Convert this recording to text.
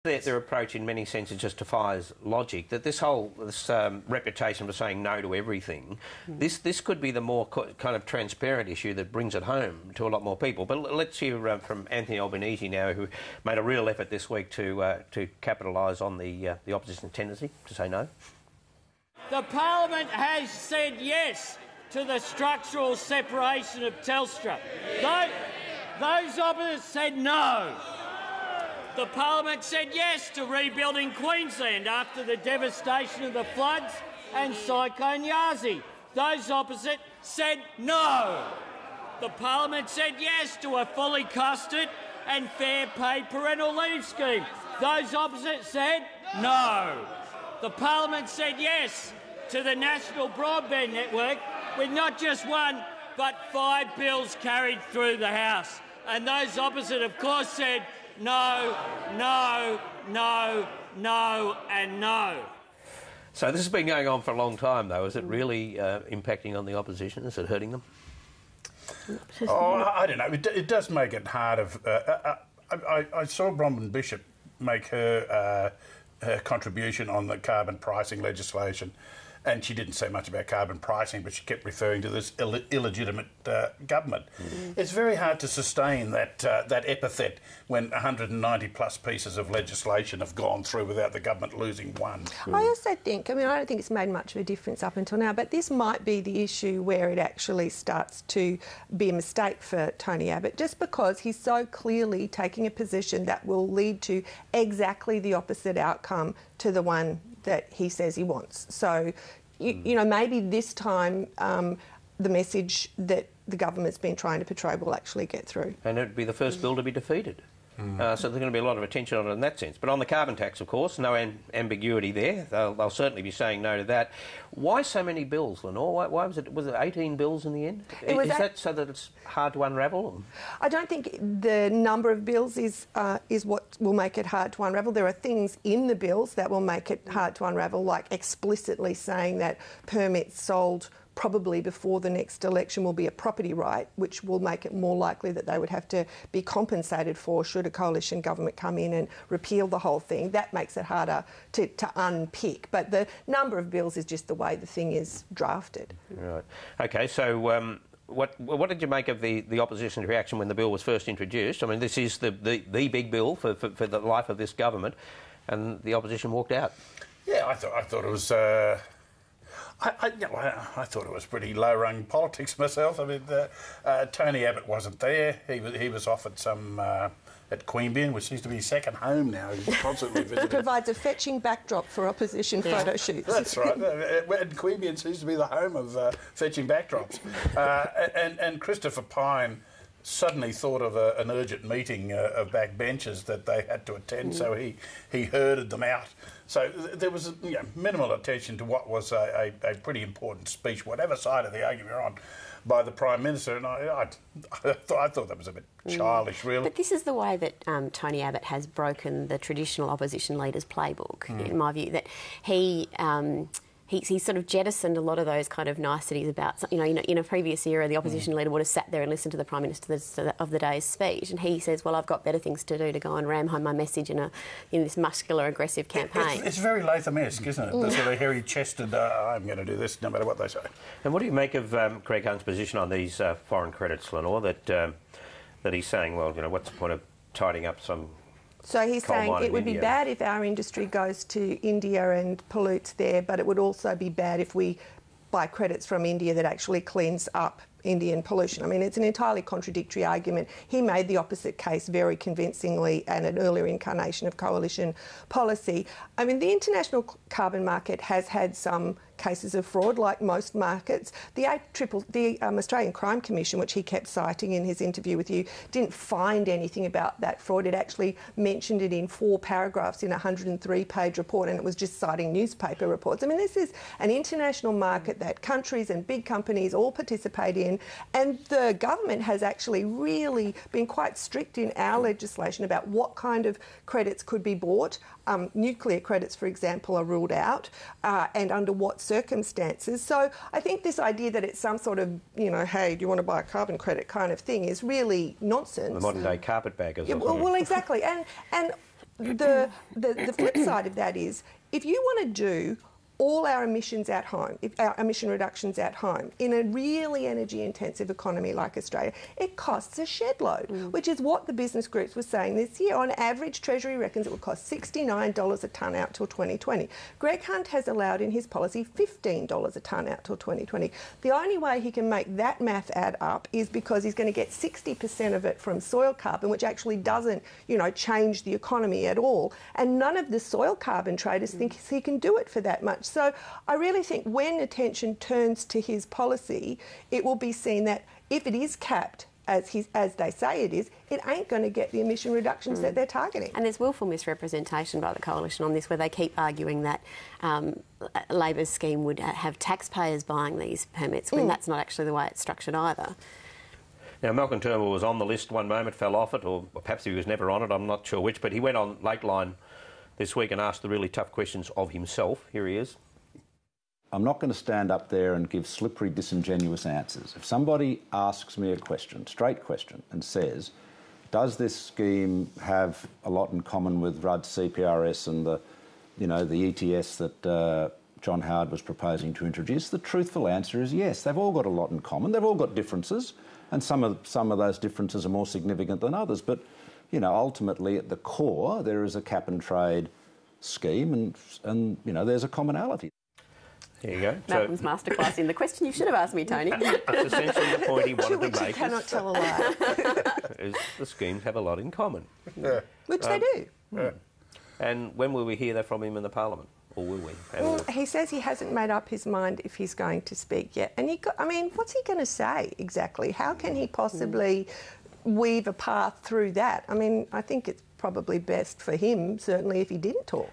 their approach in many senses just defies logic, that this whole reputation for saying no to everything, this could be the more kind of transparent issue that brings it home to a lot more people. But let's hear from Anthony Albanese now, who made a real effort this week to capitalise on the opposition tendency to say no. The Parliament has said yes to the structural separation of Telstra. Those opposite said no. The Parliament said yes to rebuilding Queensland after the devastation of the floods and Cyclone Yasi. Those opposite said no. The Parliament said yes to a fully costed and fair paid parental leave scheme. Those opposite said no. The Parliament said yes to the national broadband network with not just one but 5 bills carried through the House. And those opposite, of course, said no, no, no, no and no. So this has been going on for a long time, though. Is it really impacting on the opposition? Is it hurting them? I don't know. It does make it hard. I saw Bronwyn Bishop make her contribution on the carbon pricing legislation, and she didn't say much about carbon pricing, but she kept referring to this illegitimate government. It's very hard to sustain that epithet when 190 plus pieces of legislation have gone through without the government losing one. I also think, I don't think it's made much of a difference up until now, but this might be the issue where it actually starts to be a mistake for Tony Abbott, just because he's so clearly taking a position that will lead to exactly the opposite outcome to the one that he says he wants. So, you know, maybe this time the message that the government's been trying to portray will actually get through. And it'd be the first bill to be defeated. So there's going to be a lot of attention on it in that sense. But on the carbon tax, of course, no ambiguity there. They'll certainly be saying no to that. Why so many bills, Lenore? Why was it 18 bills in the end? Is that so that it's hard to unravel? I don't think the number of bills is what will make it hard to unravel. There are things in the bills that will make it hard to unravel, like explicitly saying that permits sold probably before the next election will be a property right, which will make it more likely that they would have to be compensated for should a coalition government come in and repeal the whole thing. That makes it harder to unpick. But the number of bills is just the way the thing is drafted. Right. OK, so what did you make of the opposition's reaction when the bill was first introduced? I mean, this is the big bill for the life of this government, and the opposition walked out. Yeah, I thought it was... I thought it was pretty low-rung politics myself. I mean, Tony Abbott wasn't there. He was offered some at Queanbeyan, which seems to be his second home now. He's constantly visiting. It provides a fetching backdrop for opposition photo shoots. That's right. And Queanbeyan seems to be the home of fetching backdrops. And Christopher Pyne suddenly thought of an urgent meeting of backbenchers that they had to attend, so he herded them out. So there was minimal attention to what was a pretty important speech, whatever side of the argument you're on, by the Prime Minister, and I thought that was a bit childish, really. But this is the way that Tony Abbott has broken the traditional opposition leader's playbook, in my view, that he sort of jettisoned a lot of those kind of niceties about, in a previous era, the opposition leader would have sat there and listened to the Prime Minister of the day's speech, and he says, well, I've got better things to do to go and ram home my message in this muscular, aggressive campaign. It's very Latham-esque, isn't it? The sort of hairy-chested, I'm going to do this no matter what they say. And what do you make of Craig Hunt's position on these foreign credits, Lenore, that he's saying, well, what's the point of tidying up some... So he's saying it would be bad if our industry goes to India and pollutes there, but it would also be bad if we buy credits from India that actually cleans up Indian pollution. I mean, it's an entirely contradictory argument. He made the opposite case very convincingly and an earlier incarnation of coalition policy. I mean, the international carbon market has had some cases of fraud, like most markets. The Australian Crime Commission, which he kept citing in his interview with you, didn't find anything about that fraud. It actually mentioned it in 4 paragraphs in a 103-page report, and it was just citing newspaper reports. I mean, this is an international market that countries and big companies all participate in, and the government has actually really been quite strict in our legislation about what kind of credits could be bought. Nuclear credits, for example, are ruled out, and under what circumstances. So I think this idea that it's some sort of, hey, do you want to buy a carbon credit kind of thing is really nonsense. The modern-day carpetbaggers. Well, exactly. And the flip side of that is, if you want to do all our emissions at home, our emission reductions at home, in a really energy-intensive economy like Australia, it costs a shed load, which is what the business groups were saying this year. On average, Treasury reckons it will cost $69 a tonne out till 2020. Greg Hunt has allowed in his policy $15 a tonne out till 2020. The only way he can make that math add up is because he's going to get 60% of it from soil carbon, which actually doesn't, change the economy at all. And none of the soil carbon traders think he can do it for that much. So I really think when attention turns to his policy, it will be seen that if it is capped, as they say it is, it ain't going to get the emission reductions that they're targeting. And there's willful misrepresentation by the Coalition on this, where they keep arguing that Labor's scheme would have taxpayers buying these permits, when that's not actually the way it's structured either. Now, Malcolm Turnbull was on the list one moment, fell off it, or perhaps he was never on it, I'm not sure which, but he went on Lateline this week and asked the really tough questions of himself. Here he is. I'm not going to stand up there and give slippery, disingenuous answers. If somebody asks me a question, straight question, and says, does this scheme have a lot in common with Rudd's CPRS and the ETS that John Howard was proposing to introduce, the truthful answer is yes. They've all got a lot in common. They've all got differences, and some of those differences are more significant than others. But, ultimately at the core, there is a cap and trade scheme, and there's a commonality. There you go. Malcolm's masterclass in the question you should have asked me, Tony. That's essentially the point he wanted to make. You cannot tell a lie. Is the schemes have a lot in common. Yeah. Which they do. Yeah. And when will we hear that from him in the Parliament? Or will we? Well, he says he hasn't made up his mind if he's going to speak yet. And what's he going to say exactly? How can he possibly weave a path through that? I think it's probably best for him, certainly, if he didn't talk.